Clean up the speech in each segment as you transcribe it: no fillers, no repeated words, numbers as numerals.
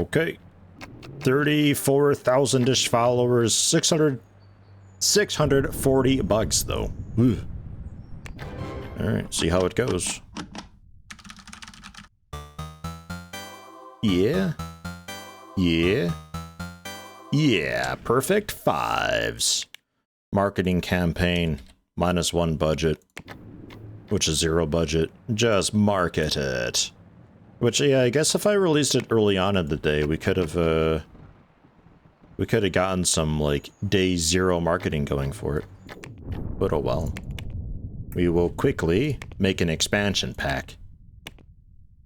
Okay. 34,000-ish followers, 640 bucks though. Ugh. All right, see how it goes. Yeah. Yeah. Yeah, perfect fives. Marketing campaign, -1 budget, which is 0 budget. Just market it. Which, yeah, I guess if I released it early on in the day, we could have gotten some, like, day 0 marketing going for it. But oh well. We will quickly make an expansion pack.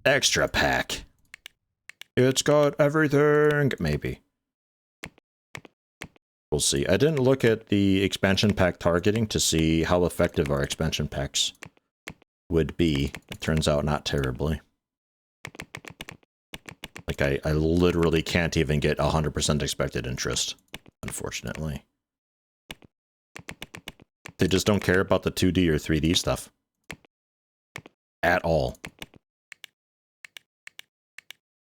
Extra pack. It's got everything. Maybe. We'll see. I didn't look at the expansion pack targeting to see how effective our expansion packs would be. It turns out not terribly. Like, I literally can't even get 100% expected interest, unfortunately. They just don't care about the 2D or 3D stuff. At all.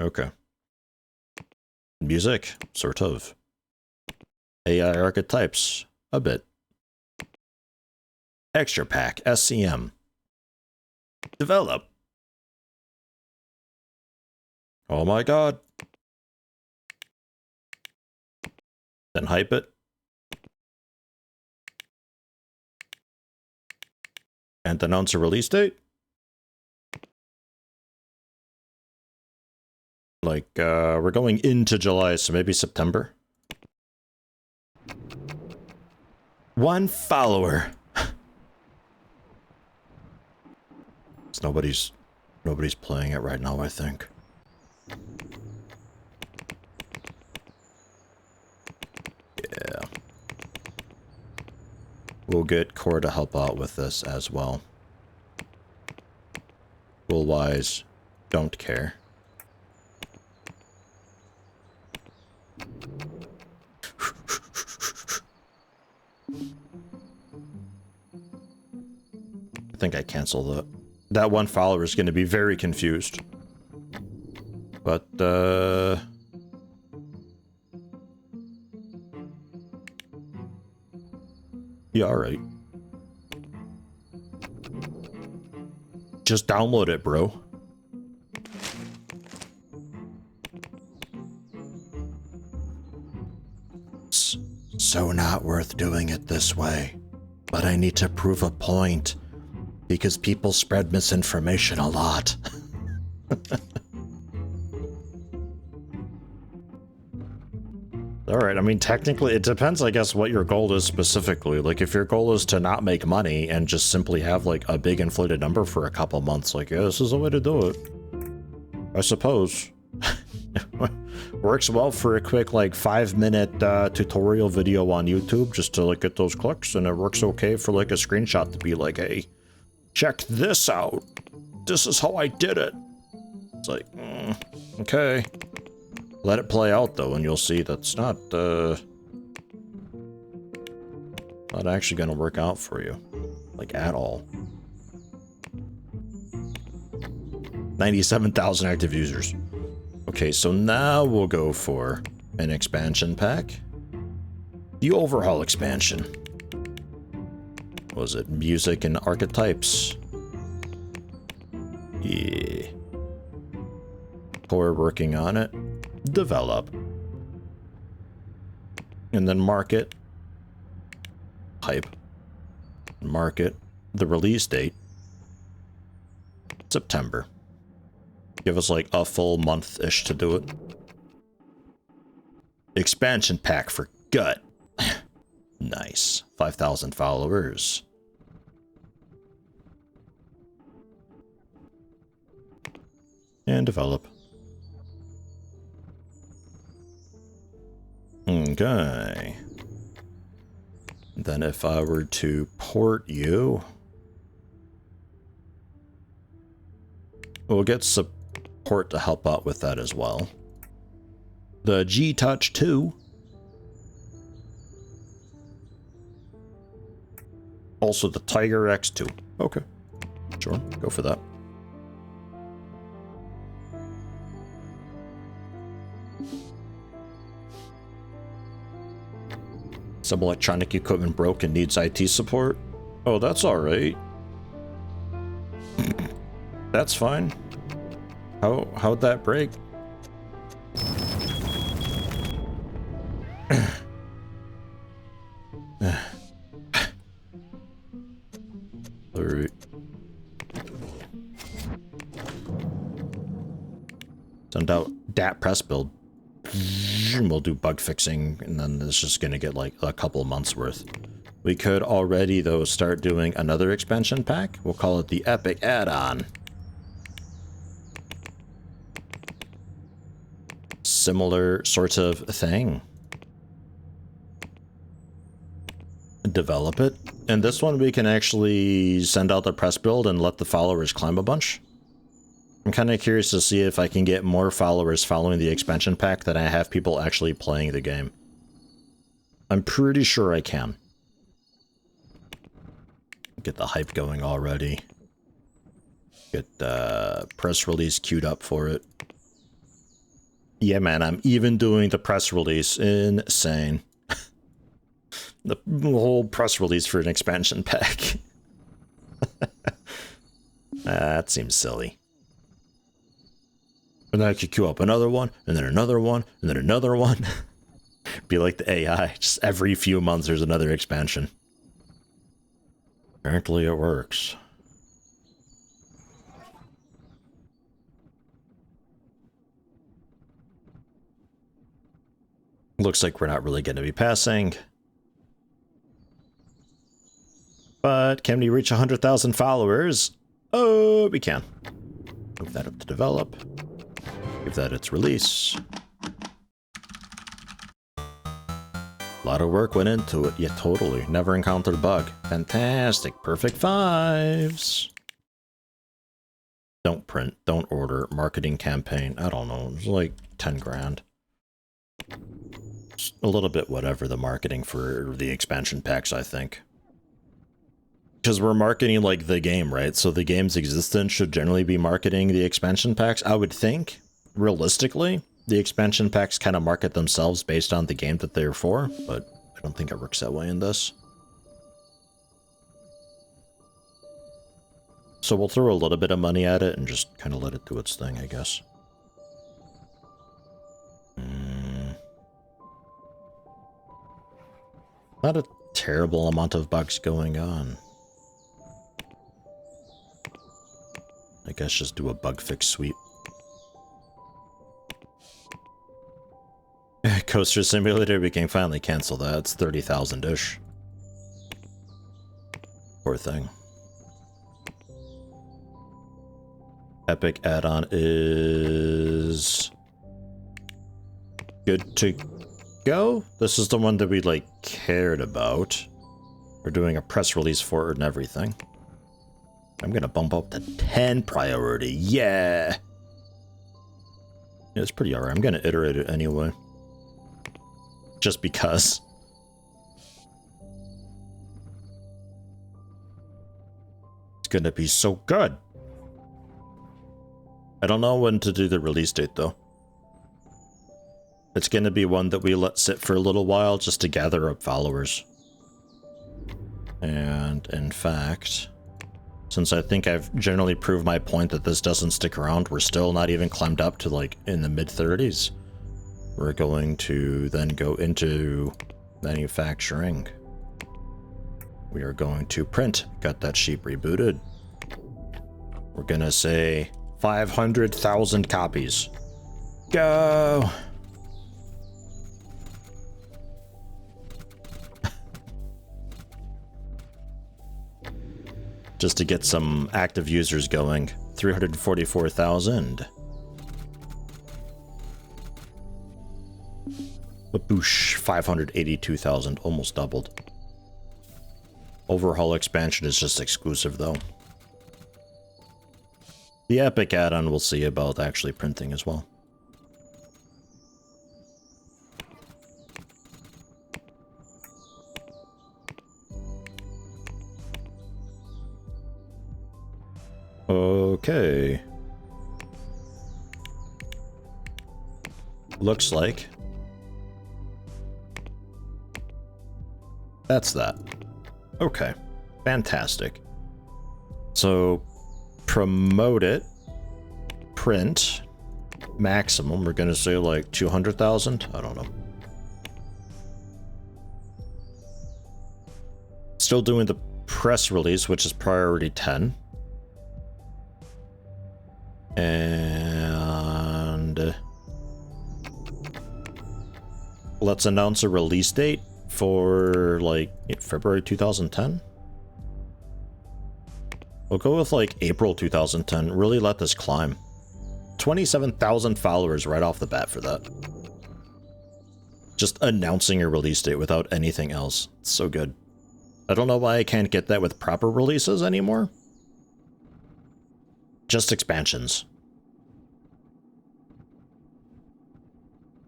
Okay. Music, sort of. AI archetypes, a bit. Extra pack, SCM. Develop. Oh my god. Then hype it. And announce a release date. Like, we're going into July, so maybe September. 1 follower. Nobody's playing it right now, I think. Yeah. We'll get Core to help out with this as well. Wise, don't care. I think I cancel that. That 1 follower is going to be very confused. But, yeah, alright. Just download it, bro. So not worth doing it this way. But I need to prove a point. Because people spread misinformation a lot. Alright, I mean, technically, it depends, I guess, what your goal is specifically. Like, if your goal is to not make money and just simply have, like, a big inflated number for a couple months, like, yeah, this is the way to do it. I suppose. Works well for a quick, like, 5-minute tutorial video on YouTube, just to, like, get those clicks, and it works okay for, like, a screenshot to be like, hey, check this out. This is how I did it. It's like, okay. Let it play out, though, and you'll see that's not actually going to work out for you. Like, at all. 97,000 active users. Okay, so now we'll go for an expansion pack. The overhaul expansion. Was it music and archetypes? Yeah. Core working on it. Develop. And then market. Hype. Market. The release date. September. Give us like a full month-ish to do it. Expansion pack for gut. Nice. 5,000 followers. And develop. Okay. Then if I were to port you, we'll get support to help out with that as well. The G-Touch 2. Also the Tiger X2. Okay. Sure, go for that. Some electronic equipment broke and needs IT support. Oh, that's alright. That's fine. How'd that break? Alright. Send out dat press build. We'll do bug fixing, and then it's just gonna get like a couple months worth. We could already, though, start doing another expansion pack. We'll call it the Epic Add-on. Similar sort of thing. Develop it. And this one we can actually send out the press build and let the followers climb a bunch. I'm kind of curious to see if I can get more followers following the expansion pack than I have people actually playing the game. I'm pretty sure I can. Get the hype going already. Get the press release queued up for it. Yeah, man, I'm even doing the press release. Insane. The whole press release for an expansion pack. That seems silly. And then I could queue up another one, and then another one, and then another one. Be like the AI, just every few months there's another expansion. Apparently it works. Looks like we're not really going to be passing. But can we reach 100,000 followers? Oh, we can. Move that up to develop. Give that its release. A lot of work went into it. Yeah, totally. Never encountered a bug. Fantastic. Perfect fives. Don't print. Don't order. Marketing campaign. I don't know. It's like 10 grand. It's a little bit whatever the marketing for the expansion packs, I think. Because we're marketing like the game, right? So the game's existence should generally be marketing the expansion packs, I would think. Realistically, the expansion packs kind of market themselves based on the game that they're for, but I don't think it works that way in this. So we'll throw a little bit of money at it and just kind of let it do its thing, I guess. Not a terrible amount of bugs going on. I guess just do a bug fix sweep. Coaster Simulator, we can finally cancel that. It's 30,000-ish. Poor thing. Epic add-on is good to go. This is the one that we like cared about. We're doing a press release for it and everything. I'm gonna bump up to 10 priority. Yeah! It's pretty alright. I'm gonna iterate it anyway. Just because. It's gonna be so good. I don't know when to do the release date, though. It's gonna be one that we let sit for a little while just to gather up followers. And, in fact, since I think I've generally proved my point that this doesn't stick around, we're still not even climbed up to, like, in the mid-30s. We're going to then go into manufacturing. We are going to print. Got that sheep rebooted. We're gonna say 500,000 copies. Go! Just to get some active users going. 344,000. Boosh, 582,000, almost doubled. Overhaul expansion is just exclusive, though. The Epic add-on we'll see about actually printing as well. Okay. looks like that's that. Okay, fantastic. So promote it, print, maximum, we're gonna say like 200,000, I don't know. Still doing the press release, which is priority 10. And let's announce a release date for like February 2010. We'll go with like April 2010. Really let this climb. 27,000 followers right off the bat for that. Just announcing a release date without anything else. It's so good. I don't know why I can't get that with proper releases anymore. Just expansions.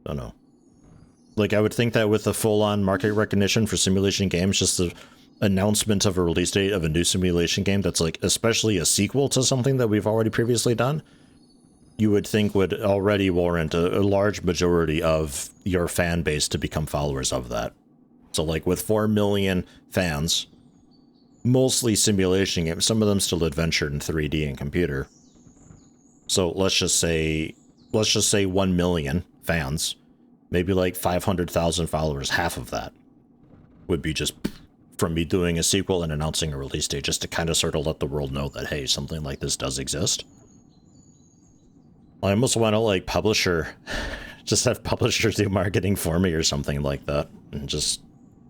Don't know. Like, I would think that with the full-on market recognition for simulation games, just the announcement of a release date of a new simulation game that's, like, especially a sequel to something that we've already previously done, you would think would already warrant a large majority of your fan base to become followers of that. So, like, with 4 million fans, mostly simulation games, some of them still adventure in 3D and computer. So let's just say 1 million fans, maybe like 500,000 followers, half of that would be just from me doing a sequel and announcing a release date, just to kind of sort of let the world know that, hey, something like this does exist. I almost want to, like, just have publishers do marketing for me or something like that, and just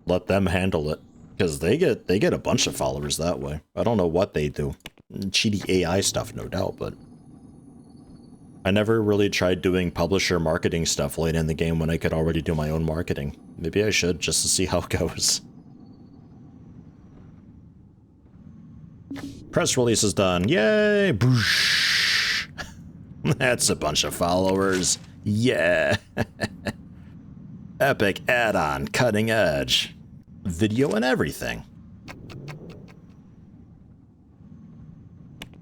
let them handle it, because they get a bunch of followers that way. I don't know what they do. Cheaty AI stuff, no doubt, but I never really tried doing publisher marketing stuff late in the game when I could already do my own marketing. Maybe I should, just to see how it goes. Press release is done. Yay! Boosh! That's a bunch of followers. Yeah! Epic add-on, cutting edge. Video and everything.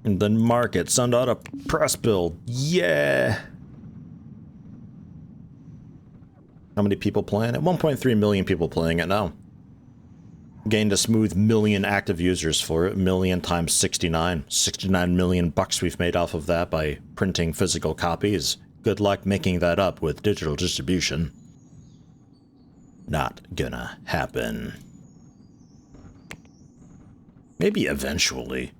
And then market, send out a press build. Yeah! How many people playing it? 1.3 million people playing it now. Gained a smooth 1 million active users for it. 1 million times 69. 69 million bucks we've made off of that by printing physical copies. Good luck making that up with digital distribution. Not gonna happen. Maybe eventually.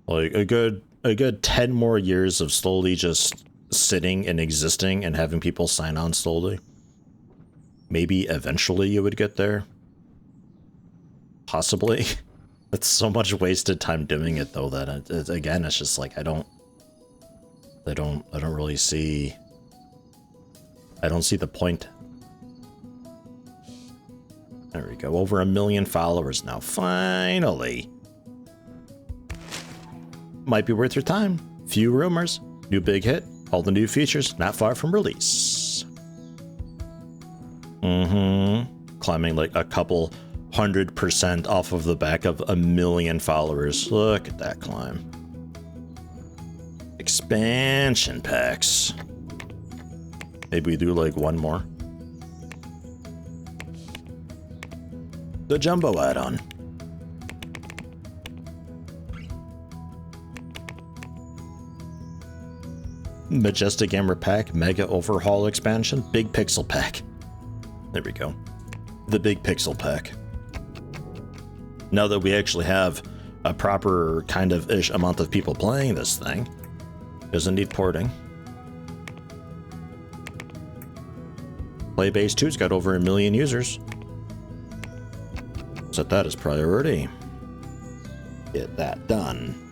Like, a good 10 more years of slowly just sitting and existing and having people sign on slowly. Maybe eventually you would get there. Possibly. It's so much wasted time doing it, though, that again, it's just like I don't really see. I don't see the point. There we go. Over 1 million followers now. Finally. Might be worth your time. Few rumors. New big hit. All the new features not far from release. Climbing like a couple 100% off of the back of 1 million followers. Look at that climb. Expansion packs. Maybe we do like one more. The jumbo add-on. Majestic Hammer Pack, Mega Overhaul Expansion, Big Pixel Pack. There we go. The Big Pixel Pack. Now that we actually have a proper kind of ish amount of people playing this thing, doesn't need porting. Playbase 2's got over 1 million users. Set that as priority. Get that done.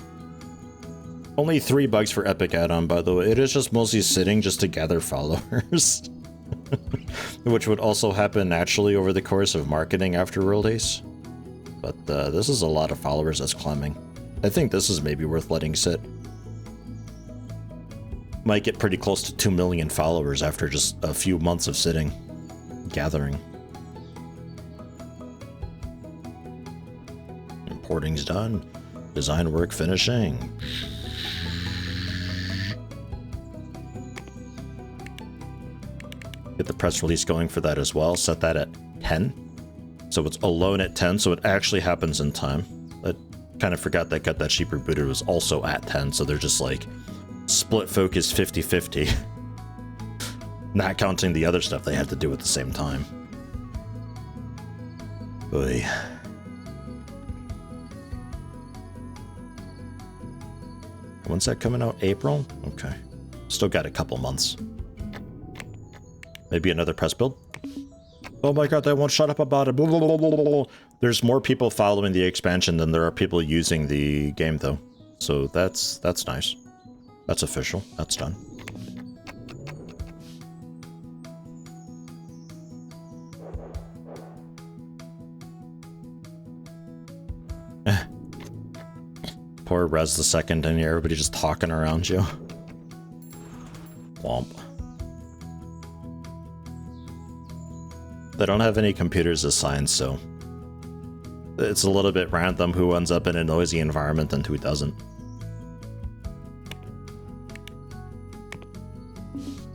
Only 3 bugs for Epic add-on, by the way. It is just mostly sitting just to gather followers. Which would also happen naturally over the course of marketing after release. But this is a lot of followers that's climbing. I think this is maybe worth letting sit. Might get pretty close to 2 million followers after just a few months of sitting. Gathering. Importing's done. Design work finishing. Get the press release going for that as well. Set that at 10. So it's alone at 10, so it actually happens in time. I kind of forgot that Got That Sheep Rebooted was also at 10, so they're just like split focus 50-50. Not counting the other stuff they have to do at the same time. Oy. When's that coming out? April? Okay. Still got a couple months. Maybe another press build? Oh my god, they won't shut up about it. Blah, blah, blah, blah, blah. There's more people following the expansion than there are people using the game, though. So that's nice. That's official. That's done. Poor Rez the Second in here, everybody just talking around you. Womp. They don't have any computers assigned, so it's a little bit random who ends up in a noisy environment and who doesn't.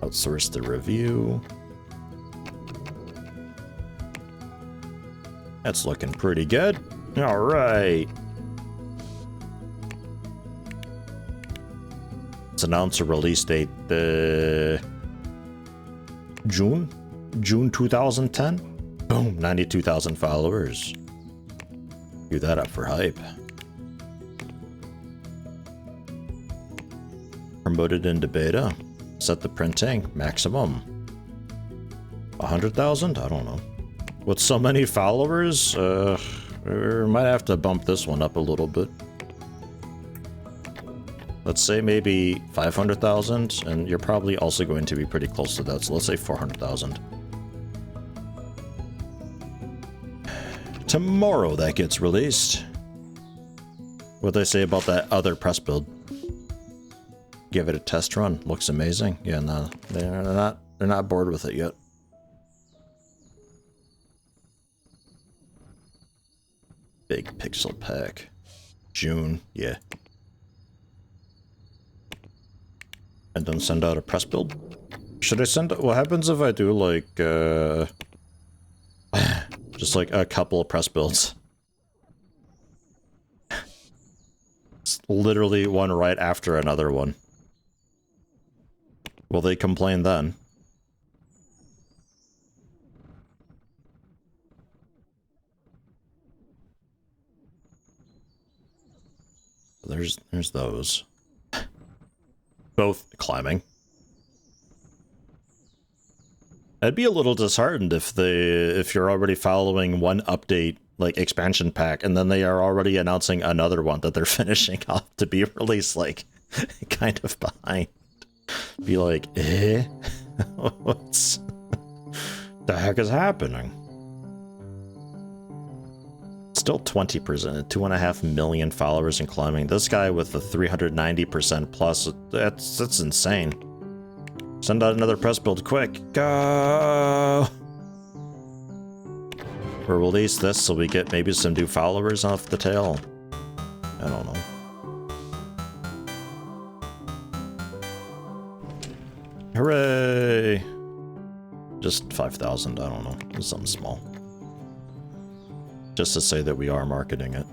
Outsource the review. That's looking pretty good. All right. Let's announce a release date. June 2010. Boom, 92,000 followers. Do that up for hype. Promoted into beta. Set the printing maximum. 100,000? I don't know. With so many followers, we might have to bump this one up a little bit. Let's say maybe 500,000, and you're probably also going to be pretty close to that, so let's say 400,000. Tomorrow that gets released. What'd they say about that other press build? Give it a test run. Looks amazing. Yeah, no, they're not bored with it yet. Big pixel pack. June, yeah. And then send out a press build? Should I send... What happens if I do, like, just, like, a couple of press builds? It's literally one right after another one. Will they complain then? There's those. Both climbing. I'd be a little disheartened if you're already following one update, like expansion pack, and then they are already announcing another one that they're finishing off to be released, like, kind of behind. Be like, eh? What's the heck is happening? Still 20%, 2.5 million followers and climbing. This guy with the 390% plus, that's insane. Send out another press build quick. Go! Or release this so we get maybe some new followers off the tail. I don't know. Hooray! Just 5,000, I don't know. Just something small. Just to say that we are marketing it.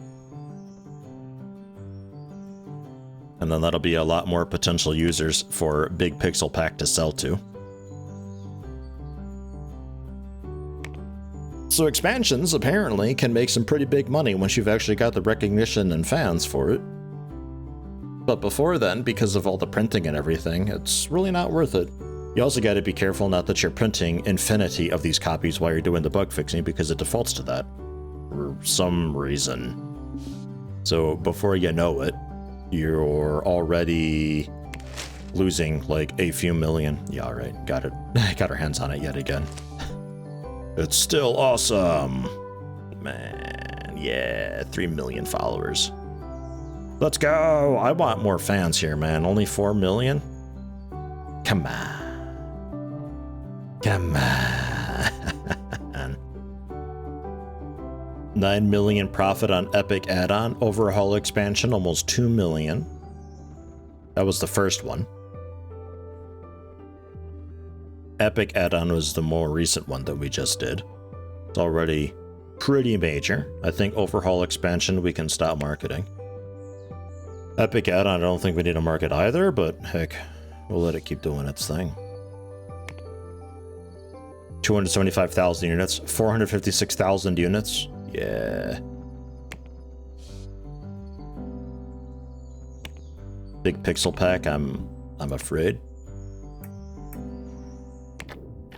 And then that'll be a lot more potential users for Big Pixel Pack to sell to. So expansions, apparently, can make some pretty big money once you've actually got the recognition and fans for it. But before then, because of all the printing and everything, it's really not worth it. You also gotta be careful not that you're printing infinity of these copies while you're doing the bug fixing, because it defaults to that. For some reason. So before you know it, you're already losing like a few million. Yeah, alright, got it. Got our hands on it yet again. It's still awesome. Man, yeah, 3 million followers. Let's go! I want more fans here, man. Only 4 million? Come on. Come on. 9 million profit on Epic add-on. Overhaul expansion, almost 2 million. That was the first one. Epic add-on was the more recent one that we just did. It's already pretty major. I think overhaul expansion we can stop marketing. Epic add-on I don't think we need to market either, but heck, we'll let it keep doing its thing. 275,000 units, 456,000 units. Yeah. Big pixel pack, I'm afraid.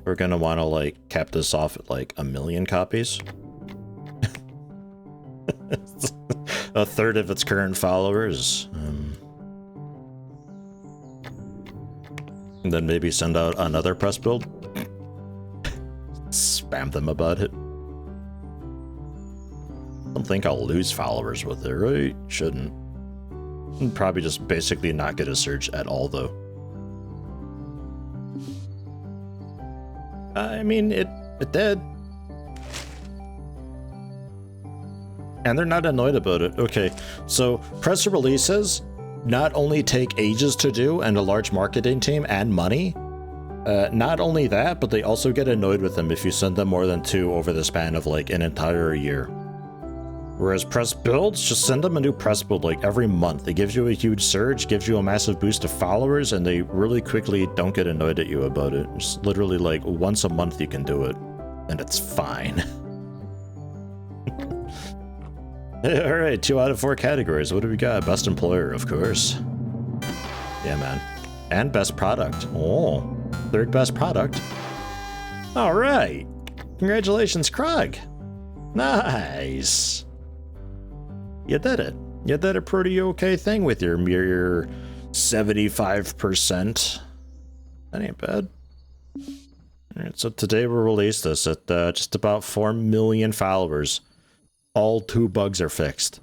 We're gonna wanna like cap this off at like 1 million copies. A third of its current followers. And then maybe send out another press build. Spam them about it. I don't think I'll lose followers with it, right? Shouldn't. Probably just basically not get a surge at all, though. I mean, it did. And they're not annoyed about it. Okay, so press releases not only take ages to do and a large marketing team and money, not only that, but they also get annoyed with them if you send them more than 2 over the span of like an entire year. Whereas press builds, just send them a new press build like every month. It gives you a huge surge, gives you a massive boost of followers, and they really quickly don't get annoyed at you about it. Just literally like once a month you can do it, and it's fine. Alright, 2 out of 4 categories. What do we got? Best employer, of course. Yeah, man. And best product. Oh, 3rd best product. Alright. Congratulations, Krog. Nice. You did it. You did a pretty okay thing with your 75%. That ain't bad. Alright, so today we'll release this at just about 4 million followers. All 2 bugs are fixed.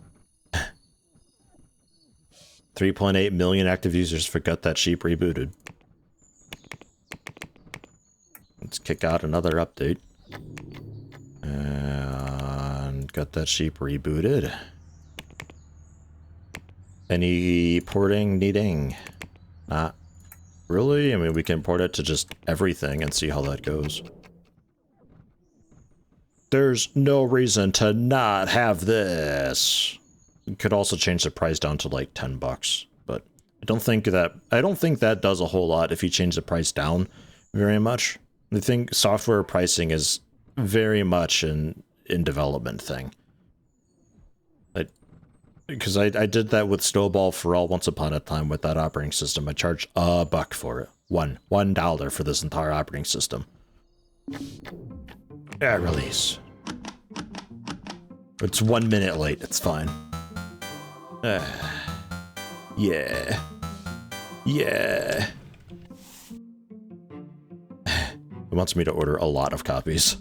3.8 million active users forgot that sheep rebooted. Let's kick out another update. And got that sheep rebooted. Any porting needing? Not really. I mean, we can port it to just everything and see how that goes. There's no reason to not have this. You could also change the price down to like $10, but I don't think that does a whole lot if you change the price down very much. I think software pricing is very much an in development thing. Because I did that with Snowball for All once upon a time with that operating system. I charged $1 for it. $1 for this entire operating system. Yeah, release. It's 1 minute late, it's fine. Yeah. Yeah. It wants me to order a lot of copies.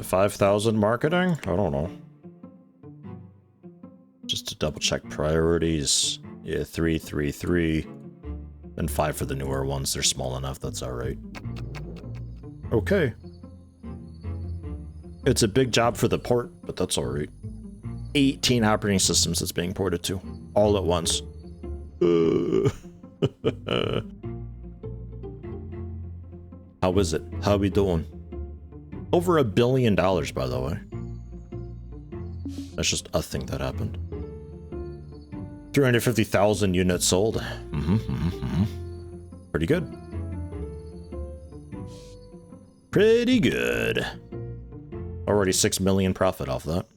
5,000 marketing? I don't know. Just to double check priorities. Yeah, 3, 3, 3. And 5 for the newer ones. They're small enough, that's alright. Okay. It's a big job for the port, but that's alright. 18 operating systems it's being ported to. All at once. How is it? How we doing? Over $1 billion, by the way. That's just a thing that happened. 350,000 units sold. Pretty good. Pretty good. Already 6 million profit off that.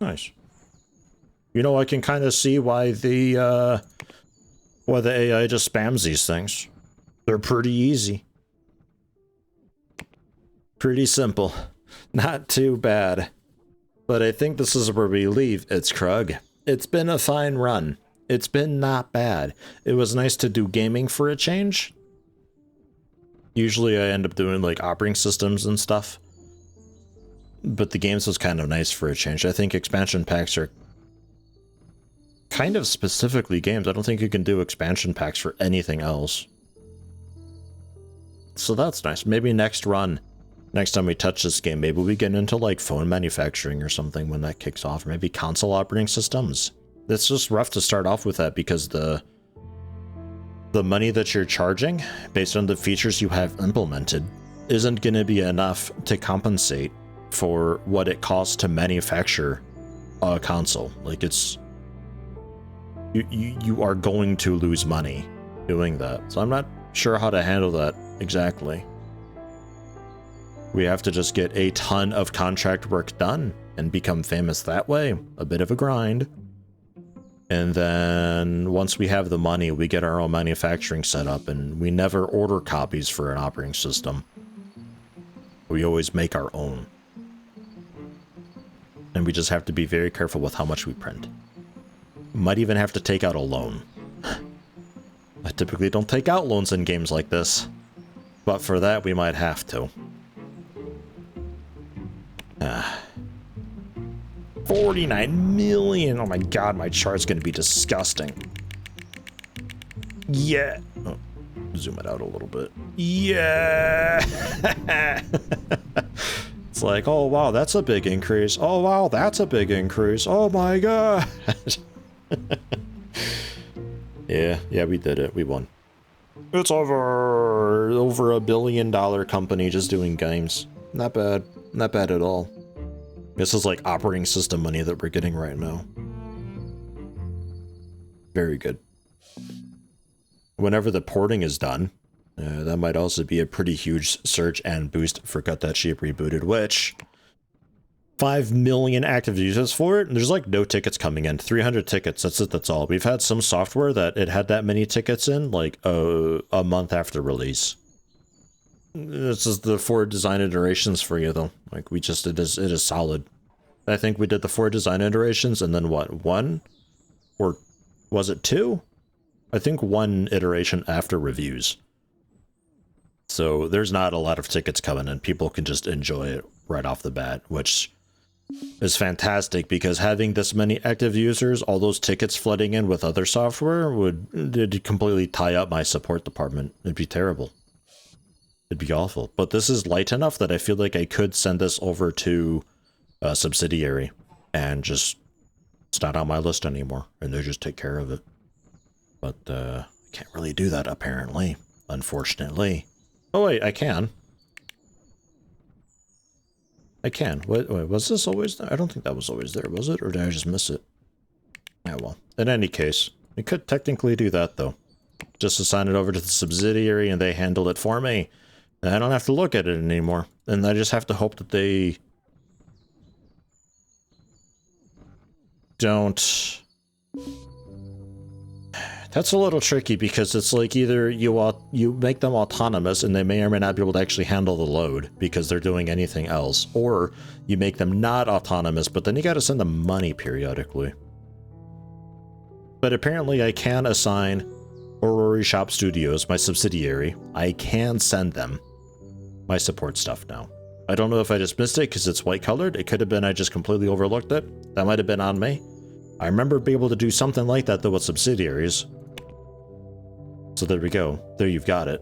Nice. You know, I can kind of see why the AI just spams these things. They're pretty easy. Pretty simple. Not too bad. But I think this is where we leave. It's Krug. It's been a fine run. It's been not bad. It was nice to do gaming for a change. Usually I end up doing like operating systems and stuff. But the games was kind of nice for a change. I think expansion packs are kind of specifically games. I don't think you can do expansion packs for anything else. So that's nice. Maybe next run, next time we touch this game, maybe we get into like phone manufacturing or something when that kicks off. Maybe console operating systems. It's just rough to start off with that because the the money that you're charging based on the features you have implemented isn't going to be enough to compensate for what it costs to manufacture a console. Like, it's you are going to lose money doing that. So I'm not sure how to handle that exactly. We have to just get a ton of contract work done and become famous that way. A bit of a grind. And then once we have the money, we get our own manufacturing set up, and we never order copies for an operating system. We always make our own. And we just have to be very careful with how much we print. Might even have to take out a loan. I typically don't take out loans in games like this, but for that we might have to. 49 million! Oh my god, my chart's gonna be disgusting. Yeah! Oh, zoom it out a little bit. Yeah! It's like, oh wow, that's a big increase. Oh wow, that's a big increase. Oh my god! Yeah, we did it. We won. It's over $1 billion company just doing games. Not bad. Not bad at all. This is like operating system money that we're getting right now. Very good. Whenever the porting is done, that might also be a pretty huge surge and boost for Cut That Sheep Rebooted, which 5 million active users for it. There's like no tickets coming in. 300 tickets. That's it. That's all. We've had some software that it had that many tickets in like a month after release. This is the 4 design iterations for you though. Like it is solid. I think we did the 4 design iterations and then what? 1? Or was it 2? I think 1 iteration after reviews. So there's not a lot of tickets coming in. People can just enjoy it right off the bat, which is fantastic because having this many active users, all those tickets flooding in with other software it'd completely tie up my support department. It'd be terrible. It'd be awful. But this is light enough that I feel like I could send this over to a subsidiary and just it's not on my list anymore and they just take care of it. But I can't really do that apparently, unfortunately. Oh wait, I can. I can. Wait, was this always there? I don't think that was always there, was it? Or did I just miss it? Yeah, well. In any case, we could technically do that though. Just assign it over to the subsidiary and they handle it for me. And I don't have to look at it anymore. And I just have to hope that they don't. That's a little tricky because it's like either you make them autonomous and they may or may not be able to actually handle the load because they're doing anything else, or you make them not autonomous, but then you got to send them money periodically. But apparently I can assign Aurora Shop Studios, my subsidiary, I can send them my support stuff now. I don't know if I just missed it because it's white colored. It could have been I just completely overlooked it. That might have been on me. I remember being able to do something like that though with subsidiaries. So there we go. There you've got it.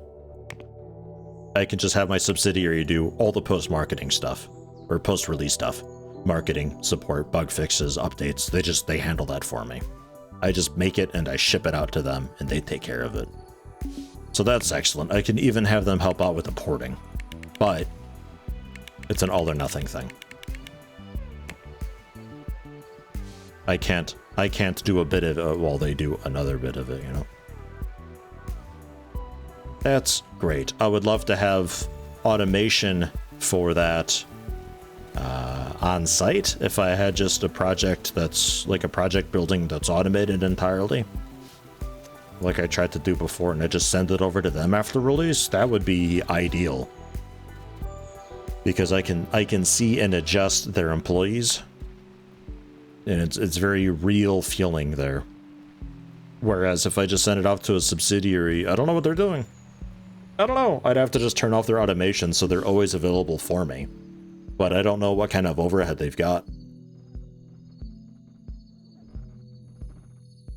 I can just have my subsidiary do all the post-marketing stuff. Or post-release stuff. Marketing, support, bug fixes, updates. They handle that for me. I just make it and I ship it out to them and they take care of it. So that's excellent. I can even have them help out with the porting. But it's an all or nothing thing. I can't do a bit of it while they do another bit of it, you know. That's great. I would love to have automation for that on site if I had just a project that's like a project building that's automated entirely. Like I tried to do before and I just send it over to them after release. That would be ideal. Because I can see and adjust their employees. And it's very real feeling there. Whereas if I just send it off to a subsidiary, I don't know what they're doing. I don't know. I'd have to just turn off their automation so they're always available for me. But I don't know what kind of overhead they've got.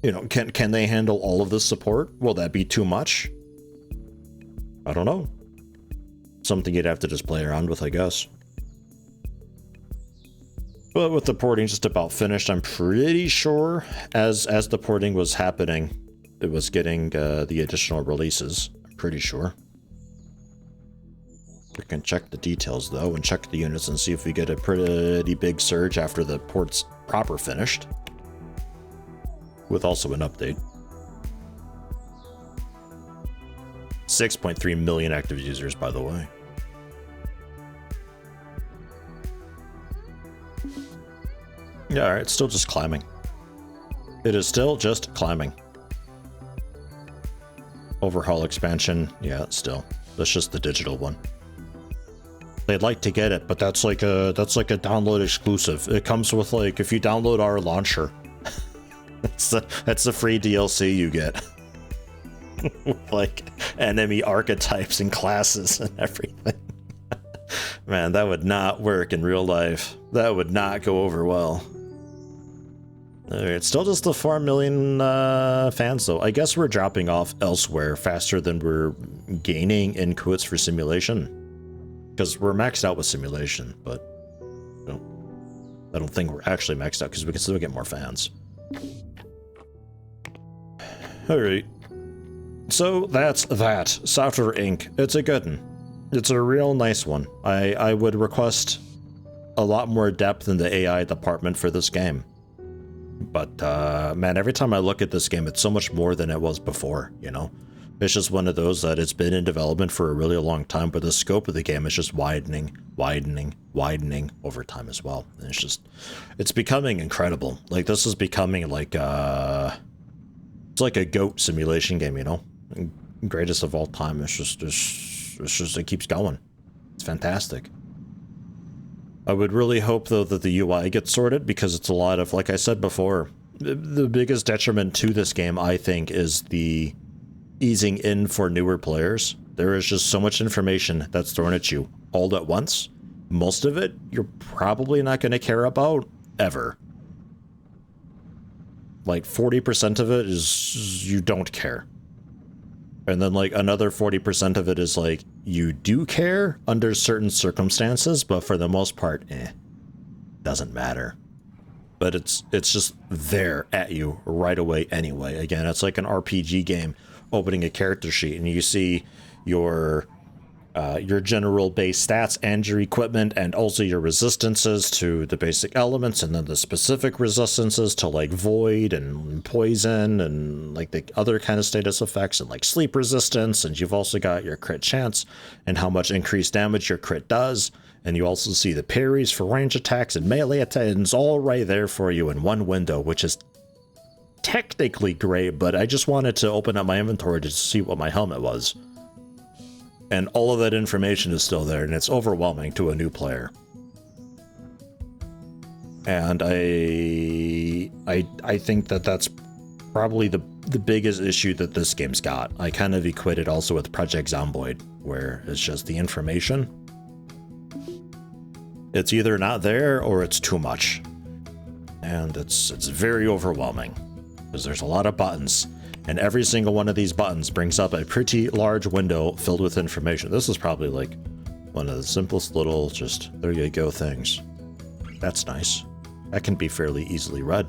You know, can they handle all of this support? Will that be too much? I don't know. Something you'd have to just play around with, I guess. But with the porting just about finished, I'm pretty sure as the porting was happening, it was getting the additional releases. I'm pretty sure. We can check the details though, and check the units and see if we get a pretty big surge after the port's proper finished. With also an update. 6.3 million active users, by the way. Yeah, alright, it's still just climbing. It is still just climbing. Overhaul expansion, yeah, still. That's just the digital one. They'd like to get it, but that's like a download exclusive. It comes with like if you download our launcher. that's the free DLC you get. With like enemy archetypes and classes and everything. Man, that would not work in real life. That would not go over well. It's still just the 4 million fans though. I guess we're dropping off elsewhere faster than we're gaining in quotes for simulation. Because we're maxed out with simulation, but I don't think we're actually maxed out because we can still get more fans. Alright. So that's that. Software Inc. It's a good one. It's a real nice one. I would request a lot more depth in the AI department for this game. But, man, every time I look at this game, it's so much more than it was before, you know? It's just one of those that it's been in development for a really long time, but the scope of the game is just widening over time as well. And it's becoming incredible. Like, this is becoming like, it's like a GOAT simulation game, you know? Greatest of all time. It's just, it keeps going. It's fantastic. I would really hope, though, that the UI gets sorted, because it's a lot of, like I said before, the biggest detriment to this game, I think, is the easing in for newer players. There is just so much information that's thrown at you all at once. Most of it, you're probably not going to care about, ever. Like, 40% of it is you don't care. And then, like, another 40% of it is, like, you do care under certain circumstances, but for the most part, doesn't matter. But it's just there at you right away anyway. Again, it's like an RPG game opening a character sheet, and you see your general base stats and your equipment, and also your resistances to the basic elements, and then the specific resistances to like void and poison and like the other kind of status effects and like sleep resistance. And you've also got your crit chance and how much increased damage your crit does. And you also see the parries for range attacks and melee attacks, and it's all right there for you in one window, which is technically great, but I just wanted to open up my inventory to see what my helmet was. And all of that information is still there, and it's overwhelming to a new player. And I think that that's probably the biggest issue that this game's got. I kind of equate it also with Project Zomboid, where it's just the information. It's either not there or it's too much. And it's very overwhelming, because there's a lot of buttons. And every single one of these buttons brings up a pretty large window filled with information. This is probably like one of the simplest little just there you go things. That's nice. That can be fairly easily read.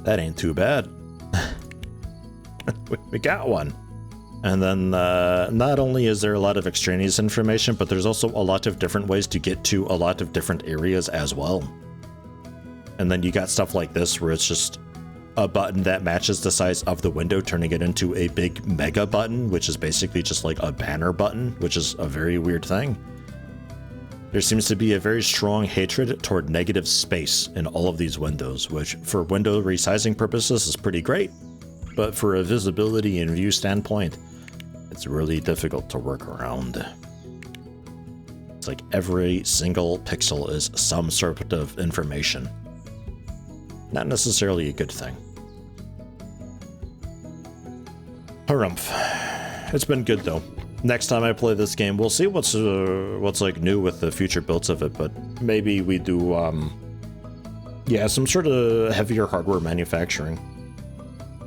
That ain't too bad. We got one. And then not only is there a lot of extraneous information, but there's also a lot of different ways to get to a lot of different areas as well. And then you got stuff like this where it's just a button that matches the size of the window, turning it into a big mega button, which is basically just like a banner button, which is a very weird thing. There seems to be a very strong hatred toward negative space in all of these windows, which for window resizing purposes is pretty great, but for a visibility and view standpoint, it's really difficult to work around. It's like every single pixel is some sort of information. Not necessarily a good thing. Harumph. It's been good though. Next time I play this game, we'll see what's like new with the future builds of it, but maybe we do yeah, some sort of heavier hardware manufacturing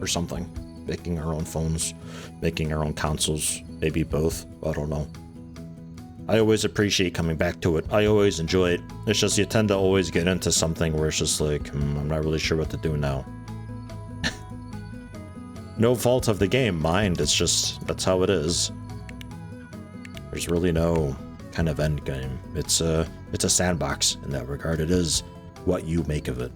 or something. Making our own phones, making our own consoles, maybe both. I don't know. I always appreciate coming back to it. I always enjoy it. It's just you tend to always get into something where it's just like, I'm not really sure what to do now. no fault of the game, mind. It's just, that's how it is. There's really no kind of end game. It's a sandbox in that regard. It is what you make of it.